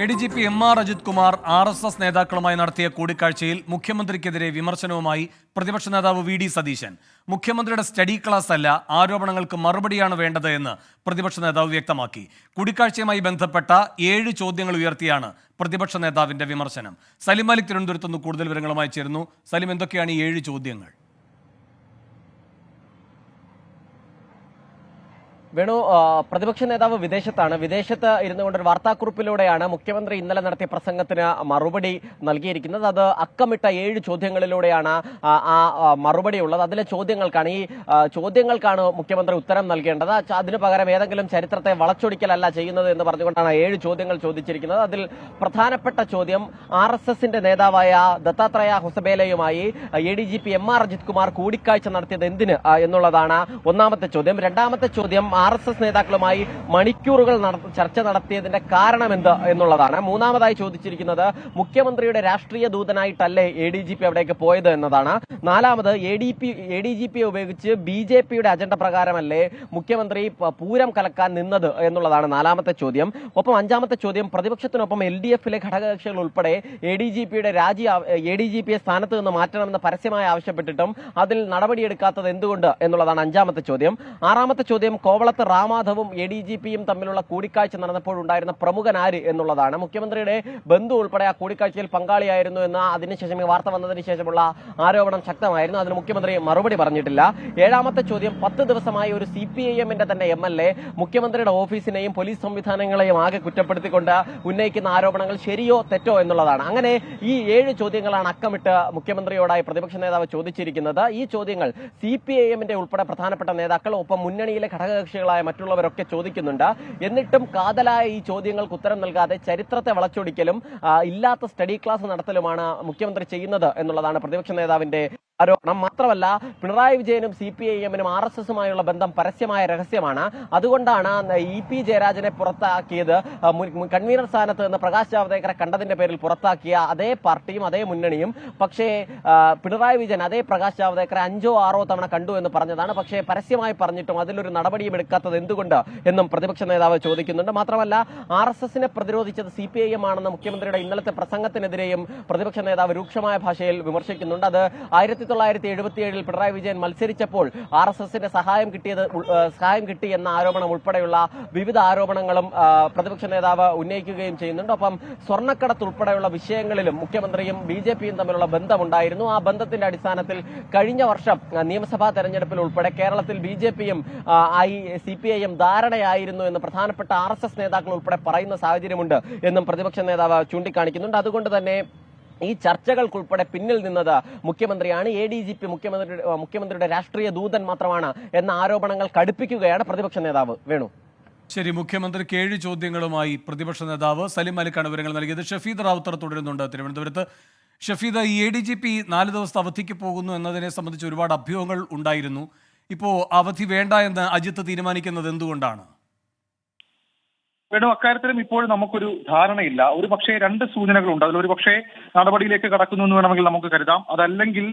ADGP MR Ajith Kumar RSS നേതാക്കളുമായി നടത്തിയ കൂടിക്കാഴ്ചയിൽ മുഖ്യമന്ത്രിക്കെതിരെ വിമർശനവുമായി പ്രതിപക്ഷ നേതാവ് VD സതീശൻ. മുഖ്യമന്ത്രിയുടെ സ്റ്റഡി ക്ലാസ് അല്ല, ആരോപണങ്ങൾക്ക് മറുപടിയാണ് വേണ്ടത് എന്ന് പ്രതിപക്ഷ നേതാവ് വ്യക്തമാക്കി. കൂടിക്കാഴ്ചയുമായി ബന്ധപ്പെട്ട 7 ചോദ്യങ്ങൾ ഉയർത്തിയാണ് പ്രതിപക്ഷ നേതാവിന്റെ വിമർശനം. സലിം മാലിക് തിരുവനന്തപുരത്ത് നിന്ന് കൂടുതൽ വിവരങ്ങളുമായി ചേരുന്നു. സലിം, എന്തൊക്കെയാണ് ഈ 7 ചോദ്യങ്ങൾ? വേണു, പ്രതിപക്ഷ നേതാവ് വിദേശത്ത് ഇരുന്നുകൊണ്ട് ഒരു വാർത്താക്കുറിപ്പിലൂടെയാണ് മുഖ്യമന്ത്രി ഇന്നലെ നടത്തിയ പ്രസംഗത്തിന് മറുപടി നൽകിയിരിക്കുന്നത്. അത് അക്കമിട്ട 7 ചോദ്യങ്ങളിലൂടെയാണ് ആ മറുപടി ഉള്ളത്. അതിലെ ചോദ്യങ്ങൾക്കാണ് മുഖ്യമന്ത്രി ഉത്തരം നൽകേണ്ടത്. അതിനു പകരം ഏതെങ്കിലും ചരിത്രത്തെ വളച്ചൊടിക്കലല്ല ചെയ്യുന്നത് എന്ന് പറഞ്ഞുകൊണ്ടാണ് 7 ചോദ്യങ്ങൾ ചോദിച്ചിരിക്കുന്നത്. അതിൽ പ്രധാനപ്പെട്ട ചോദ്യം RSSന്റെ നേതാവായ ദത്താത്രേയ ഹൊസബേലയുമായി ADGP MR അജിത് കുമാർ കൂടിക്കാഴ്ച നടത്തിയത് എന്തിന് എന്നുള്ളതാണ് ഒന്നാമത്തെ ചോദ്യം. രണ്ടാമത്തെ ചോദ്യം RSS നേതാക്കളുമായി മണിക്കൂറുകൾ ചർച്ച നടത്തിയതിന്റെ കാരണമെന്ത് എന്നുള്ളതാണ്. മൂന്നാമതായി ചോദിച്ചിരിക്കുന്നത് മുഖ്യമന്ത്രിയുടെ രാഷ്ട്രീയ ദൂതനായിട്ടല്ലേ ADGP അവിടേക്ക് പോയത് എന്നതാണ്. നാലാമത് ADGP ഉപയോഗിച്ച് BJPയുടെ അജണ്ട പ്രകാരമല്ലേ മുഖ്യമന്ത്രി പൂരം കലക്കാൻ നിന്നത് എന്നുള്ളതാണ് നാലാമത്തെ ചോദ്യം. ഒപ്പം അഞ്ചാമത്തെ ചോദ്യം പ്രതിപക്ഷത്തിനൊപ്പം LDFലെ ഘടകകക്ഷികൾ ഉൾപ്പെടെ ADGPയെ സ്ഥാനത്ത് നിന്ന് മാറ്റണമെന്ന് പരസ്യമായി ആവശ്യപ്പെട്ടിട്ടും അതിൽ നടപടിയെടുക്കാത്തത് എന്തുകൊണ്ട് എന്നുള്ളതാണ് അഞ്ചാമത്തെ ചോദ്യം. ആറാമത്തെ ചോദ്യം കോവളത്ത് റാമാധവും ADGPയും തമ്മിലുള്ള കൂടിക്കാഴ്ച നടന്നപ്പോഴുണ്ടായിരുന്ന പ്രമുഖൻ ആര് എന്നുള്ളതാണ്. മുഖ്യമന്ത്രിയുടെ ബന്ധു ഉൾപ്പെടെ ആ കൂടിക്കാഴ്ചയിൽ പങ്കാളിയായിരുന്നു എന്ന അതിനുശേഷം ഈ വാർത്ത വന്നതിന് ശേഷമുള്ള ആരോപണം ശക്തമായിരുന്നു. അതിന് മുഖ്യമന്ത്രി മറുപടി പറഞ്ഞിട്ടില്ല. ഏഴാമത്തെ ചോദ്യം 10 ദിവസമായി ഒരു CPIMന്റെ തന്നെ MLA മുഖ്യമന്ത്രിയുടെ ഓഫീസിനെയും പോലീസ് സംവിധാനങ്ങളെയും ആകെ കുറ്റപ്പെടുത്തിക്കൊണ്ട് ഉന്നയിക്കുന്ന ആരോപണങ്ങൾ ശരിയോ തെറ്റോ എന്നുള്ളതാണ്. അങ്ങനെ ഈ 7 ചോദ്യങ്ങളാണ് അക്കമിട്ട് മുഖ്യമന്ത്രിയോടായി പ്രതിപക്ഷ നേതാവ് ചോദിച്ചിരിക്കുന്നത്. ഈ ചോദ്യങ്ങൾ CPIMന്റെ ഉൾപ്പെടെ പ്രധാനപ്പെട്ട നേതാക്കൾ ഒപ്പം മുന്നണിയിലെ ഘടകകക്ഷികളായ മറ്റുള്ളവരൊക്കെ ചോദിക്കുന്നുണ്ട്. എന്നിട്ടും കാതലായ ഈ ചോദ്യങ്ങൾക്ക് ഉത്തരം നൽകാതെ ചരിത്രത്തെ വളച്ചൊടിക്കലും ഇല്ലാത്ത സ്റ്റഡി ക്ലാസ് നടത്തലുമാണ് മുഖ്യമന്ത്രി ചെയ്യുന്നത് എന്നുള്ളതാണ് പ്രതിപക്ഷ നേതാവിന്റെ ആരോപണം. മാത്രമല്ല, പിണറായി വിജയനും CPIMനും RSSുമായുള്ള ബന്ധം പരസ്യമായ രഹസ്യമാണ്. അതുകൊണ്ടാണ് EP ജയരാജനെ പുറത്താക്കിയത്. കൺവീനർ സ്ഥാനത്ത് നിന്ന് പ്രകാശ് ജാവ്ദേക്കറെ കണ്ടതിന്റെ പേരിൽ പുറത്താക്കിയ അതേ പാർട്ടിയും അതേ മുന്നണിയും പക്ഷേ പിണറായി വിജയൻ അതേ പ്രകാശ് ജാവ്ദേക്കറെ 5 or 6 തവണ കണ്ടു എന്ന് പറഞ്ഞതാണ്. പക്ഷേ പരസ്യമായി പറഞ്ഞിട്ടും അതിലൊരു നടപടിയും എടുക്കാത്തത് എന്തുകൊണ്ട് എന്നും പ്രതിപക്ഷ നേതാവ് ചോദിക്കുന്നുണ്ട്. മാത്രമല്ല, RSSനെ പ്രതിരോധിച്ചത് CPIM ആണെന്ന് മുഖ്യമന്ത്രിയുടെ ഇന്നലത്തെ പ്രസംഗത്തിനെതിരെയും പ്രതിപക്ഷ നേതാവ് രൂക്ഷമായ ഭാഷയിൽ വിമർശിക്കുന്നുണ്ട്. അത് 1977 പിണറായി വിജയൻ മത്സരിച്ചപ്പോൾ RSSന്റെ സഹായം കിട്ടി എന്ന ആരോപണം ഉൾപ്പെടെയുള്ള വിവിധ ആരോപണങ്ങളും പ്രതിപക്ഷ നേതാവ് ഉന്നയിക്കുകയും ചെയ്യുന്നുണ്ട്. ഒപ്പം സ്വർണ്ണക്കടത്ത് ഉൾപ്പെടെയുള്ള വിഷയങ്ങളിലും മുഖ്യമന്ത്രിയും BJPയും തമ്മിലുള്ള ബന്ധമുണ്ടായിരുന്നു. ആ ബന്ധത്തിന്റെ അടിസ്ഥാനത്തിൽ കഴിഞ്ഞ വർഷം നിയമസഭാ തെരഞ്ഞെടുപ്പിൽ ഉൾപ്പെടെ കേരളത്തിൽ BJPയും CPIM ധാരണയായിരുന്നു എന്ന് പ്രധാനപ്പെട്ട RSS നേതാക്കൾ ഉൾപ്പെടെ പറയുന്ന സാഹചര്യമുണ്ട് എന്നും പ്രതിപക്ഷ നേതാവ് ചൂണ്ടിക്കാണിക്കുന്നുണ്ട്. അതുകൊണ്ട് തന്നെ ഈ ചർച്ചകൾക്കുൾപ്പെടെ പിന്നിൽ നിന്നത് മുഖ്യമന്ത്രിയാണ്. ADGP മുഖ്യമന്ത്രിയുടെ രാഷ്ട്രീയ ദൂതൻ മാത്രമാണ് എന്ന ആരോപണങ്ങൾ കടുപ്പിക്കുകയാണ് പ്രതിപക്ഷ നേതാവ്. വേണു, ശരി, മുഖ്യമന്ത്രിക്ക് 7 ചോദ്യങ്ങളുമായി പ്രതിപക്ഷ നേതാവ് സലിം മാലിക്കാണ് വിവരങ്ങൾ നൽകിയത്. ഷഫീദ് റാവുത്തർ തുടരുന്നുണ്ട് തിരുവനന്തപുരത്ത്. ഷഫീദ്, ഈ ADGP 4 ദിവസത്തെ അവധിക്ക് പോകുന്നു എന്നതിനെ സംബന്ധിച്ച് ഒരുപാട് അഭ്യൂഹങ്ങൾ ഉണ്ടായിരുന്നു. ഇപ്പോൾ അവധി വേണ്ട എന്ന് അജിത്ത് തീരുമാനിക്കുന്നത് എന്തുകൊണ്ടാണ്? വേണു, അക്കാര്യത്തിലും ഇപ്പോൾ നമുക്കൊരു ധാരണയില്ല. ഒരു പക്ഷേ 2 സൂചനകളുണ്ട്. അതിലൊരു പക്ഷേ നടപടിയിലേക്ക് കടക്കുന്നു എന്ന് വേണമെങ്കിൽ നമുക്ക് കരുതാം. അതല്ലെങ്കിൽ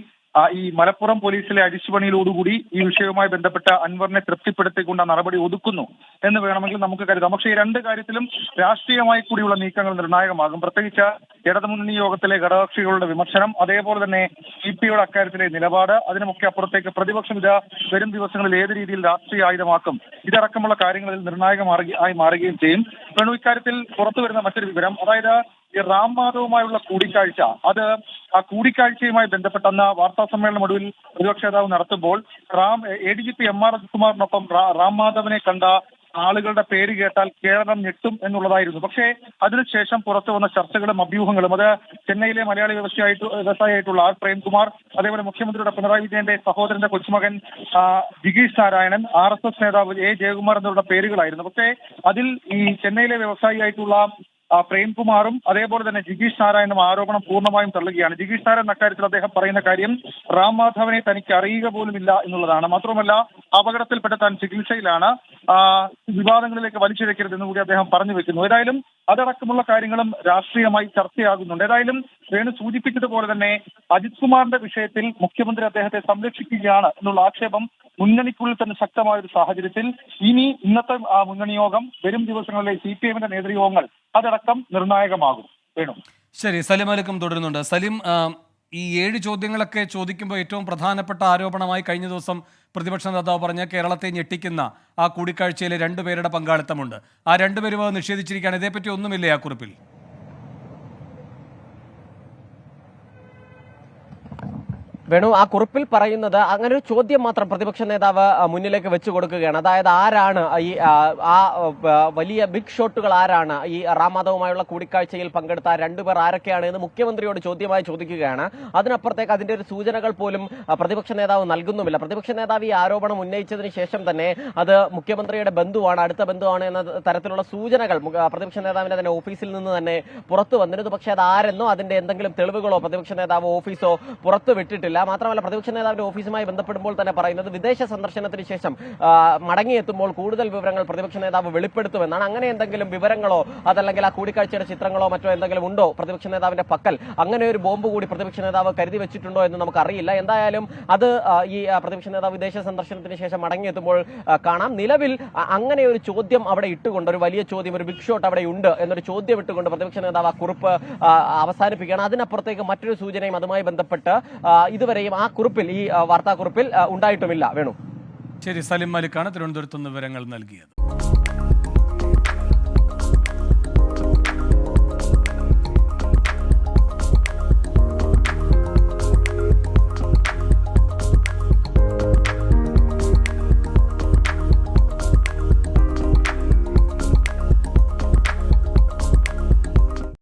ഈ മലപ്പുറം പോലീസിലെ അഴിച്ചുപണിയിലോടുകൂടി ഈ വിഷയവുമായി ബന്ധപ്പെട്ട അൻവറിനെ തൃപ്തിപ്പെടുത്തിക്കൊണ്ട് നടപടി ഒതുക്കുന്നു എന്ന് വേണമെങ്കിൽ നമുക്ക് കരുതാം. പക്ഷേ ഈ 2 കാര്യത്തിലും രാഷ്ട്രീയമായി കൂടിയുള്ള നീക്കങ്ങൾ നിർണായകമാകും. പ്രത്യേകിച്ച് ഇടതുമുന്നണി യോഗത്തിലെ ഘടകകക്ഷികളുടെ വിമർശനം, അതേപോലെ തന്നെ CPIയുടെ അക്കാര്യത്തിലെ നിലപാട്, അതിനുമൊക്കെ അപ്പുറത്തേക്ക് പ്രതിപക്ഷം ഇത് വരും ദിവസങ്ങളിൽ ഏത് രീതിയിൽ രാഷ്ട്രീയ ആയുധമാക്കും, ഇതടക്കമുള്ള കാര്യങ്ങളിൽ നിർണായകമായി മാറുകയും ചെയ്യും. വേണു, ഇക്കാര്യത്തിൽ പുറത്തു വരുന്ന മറ്റൊരു വിവരം, അതായത് ഈ റാം മാധവുമായുള്ള കൂടിക്കാഴ്ച, അത് ആ കൂടിക്കാഴ്ചയുമായി ബന്ധപ്പെട്ടെന്ന വാർത്താ സമ്മേളനം ഒടുവിൽ പ്രതിപക്ഷ നേതാവ് നടത്തുമ്പോൾ ADGP MR അജിത് കുമാറിനൊപ്പം റാം മാധവനെ കണ്ട ആളുകളുടെ പേര് കേട്ടാൽ കേരളം ഞെട്ടും എന്നുള്ളതായിരുന്നു. പക്ഷേ അതിനുശേഷം പുറത്തു വന്ന ചർച്ചകളും അഭ്യൂഹങ്ങളും, അത് ചെന്നൈയിലെ മലയാളി വ്യവസായിയായിട്ടുള്ള R പ്രേംകുമാർ, അതേപോലെ മുഖ്യമന്ത്രിയുടെ പിണറായി വിജയന്റെ സഹോദരന്റെ കൊച്ചുമകൻ ജിഗീഷ് നാരായണൻ, RSS നേതാവ് A ജയകുമാർ എന്നിവരുടെ പേരുകളായിരുന്നു. പക്ഷേ അതിൽ ഈ ചെന്നൈയിലെ വ്യവസായിയായിട്ടുള്ള പ്രേംകുമാറും അതേപോലെ തന്നെ ജിഗീഷ് നാരായണനും ആരോപണം പൂർണ്ണമായും തള്ളുകയാണ്. ജിഗീഷ് നാരായണൻ അക്കാര്യത്തിൽ അദ്ദേഹം പറയുന്ന കാര്യം റാം മാധവനെ തനിക്ക് അറിയുക പോലുമില്ല എന്നുള്ളതാണ്. മാത്രമല്ല, അപകടത്തിൽപ്പെട്ട് താൻ ചികിത്സയിലാണ്. വിവാദങ്ങളിലേക്ക് വലിച്ചിഴക്കരുതെന്ന് കൂടി അദ്ദേഹം പറഞ്ഞു വെക്കുന്നു. ഏതായാലും അതടക്കമുള്ള കാര്യങ്ങളും രാഷ്ട്രീയമായി ചർച്ചയാകുന്നുണ്ട്. ഏതായാലും വേണു സൂചിപ്പിച്ചതുപോലെ തന്നെ അജിത് കുമാറിന്റെ വിഷയത്തിൽ മുഖ്യമന്ത്രി അദ്ദേഹത്തെ സംരക്ഷിക്കുകയാണ് എന്നുള്ള ആക്ഷേപം മുന്നണിക്കുള്ളിൽ തന്നെ ശക്തമായ ഒരു സാഹചര്യത്തിൽ ഇന്നത്തെ മുന്നണി യോഗം വരും ദിവസങ്ങളിലെ CPM-ന്റെ നേതൃയോഗങ്ങൾ അതടക്കം നിർണായകമാകും. വേണു. ശരി, സലിം അലക്കം തുടരുന്നുണ്ട്. സലിം, ഈ 7 ചോദ്യങ്ങളൊക്കെ ചോദിക്കുമ്പോൾ ഏറ്റവും പ്രധാനപ്പെട്ട ആരോപണമായി കഴിഞ്ഞ ദിവസം പ്രതിപക്ഷ നേതാവ് പറഞ്ഞ കേരളത്തെ ഞെട്ടിക്കുന്ന ആ കൂടിക്കാഴ്ചയിലെ 2 പേരുടെ പങ്കാളിത്തമുണ്ട്. ആ 2 പേരും അത് നിഷേധിച്ചിരിക്കുകയാണ്. ഇതേപ്പറ്റി ഒന്നുമില്ലേ ആ കുറിപ്പിൽ? വേണു, ആ കുറിപ്പിൽ പറയുന്നത് അങ്ങനെ ഒരു ചോദ്യം മാത്രം പ്രതിപക്ഷ നേതാവ് മുന്നിലേക്ക് വെച്ചു കൊടുക്കുകയാണ്. അതായത് ആരാണ് ഈ വലിയ ബിഗ് ഷോട്ടുകൾ, ആരാണ് ഈ റാംമാധവുമായുള്ള കൂടിക്കാഴ്ചയിൽ പങ്കെടുത്ത 2 പേർ ആരൊക്കെയാണ് എന്ന് മുഖ്യമന്ത്രിയോട് ചോദ്യമായി ചോദിക്കുകയാണ്. അതിനപ്പുറത്തേക്ക് അതിന്റെ ഒരു സൂചനകൾ പോലും പ്രതിപക്ഷ നേതാവ് നൽകുന്നുമില്ല. പ്രതിപക്ഷ നേതാവ് ഈ ആരോപണം ഉന്നയിച്ചതിന് ശേഷം തന്നെ അത് മുഖ്യമന്ത്രിയുടെ ബന്ധുവാണ്, അടുത്ത ബന്ധുവാണ് എന്ന തരത്തിലുള്ള സൂചനകൾ പ്രതിപക്ഷ നേതാവിന്റെ തന്നെ ഓഫീസിൽ നിന്ന് തന്നെ പുറത്തു വന്നിരുന്നു. പക്ഷേ അത് ആരെന്നോ അതിന്റെ എന്തെങ്കിലും തെളിവുകളോ പ്രതിപക്ഷ നേതാവ് ഓഫീസോ പുറത്തു വിട്ടിട്ടില്ല. മാത്രമല്ല, പ്രതിപക്ഷ നേതാവിന്റെ ഓഫീസുമായി ബന്ധപ്പെടുമ്പോൾ തന്നെ പറയുന്നത് വിദേശ സന്ദർശനത്തിന് ശേഷം മടങ്ങിയെത്തുമ്പോൾ കൂടുതൽ വിവരങ്ങൾ പ്രതിപക്ഷ നേതാവ് വെളിപ്പെടുത്തുമെന്നാണ്. അങ്ങനെ എന്തെങ്കിലും വിവരങ്ങളോ അതല്ലെങ്കിൽ ആ കൂടിക്കാഴ്ചയുടെ ചിത്രങ്ങളോ മറ്റോ എന്തെങ്കിലും ഉണ്ടോ പ്രതിപക്ഷ നേതാവിന്റെ പക്കൽ? അങ്ങനെ ഒരു ബോംബ് കൂടി പ്രതിപക്ഷ നേതാവ് കരുതി വെച്ചിട്ടുണ്ടോ എന്ന് നമുക്കറിയില്ല. എന്തായാലും അത് ഈ പ്രതിപക്ഷ നേതാവ് വിദേശ സന്ദർശനത്തിന് ശേഷം മടങ്ങിയെത്തുമ്പോൾ കാണാം. നിലവിൽ അങ്ങനെ ഒരു ചോദ്യം അവിടെ ഇട്ടുകൊണ്ട്, ഒരു വലിയ ചോദ്യം, ഒരു ബിഗ് ഷോട്ട് അവിടെ ഉണ്ട് എന്നൊരു ചോദ്യം ഇട്ടുകൊണ്ട് പ്രതിപക്ഷ നേതാവ് ആ കുറിപ്പ് അവസാനിപ്പിക്കുകയാണ്. അതിനപ്പുറത്തേക്ക് മറ്റൊരു സൂചനയും അതുമായി ബന്ധപ്പെട്ട് ഇതുവരെയും ആ കുറിപ്പിൽ, ഈ വാർത്താക്കുറിപ്പിൽ ഉണ്ടായിട്ടുമില്ല. വേണു. ശരി, സലിം മലിക്കാണ് തിരുവനന്തപുരത്ത് നിന്ന് വിവരങ്ങൾ നൽകിയത്.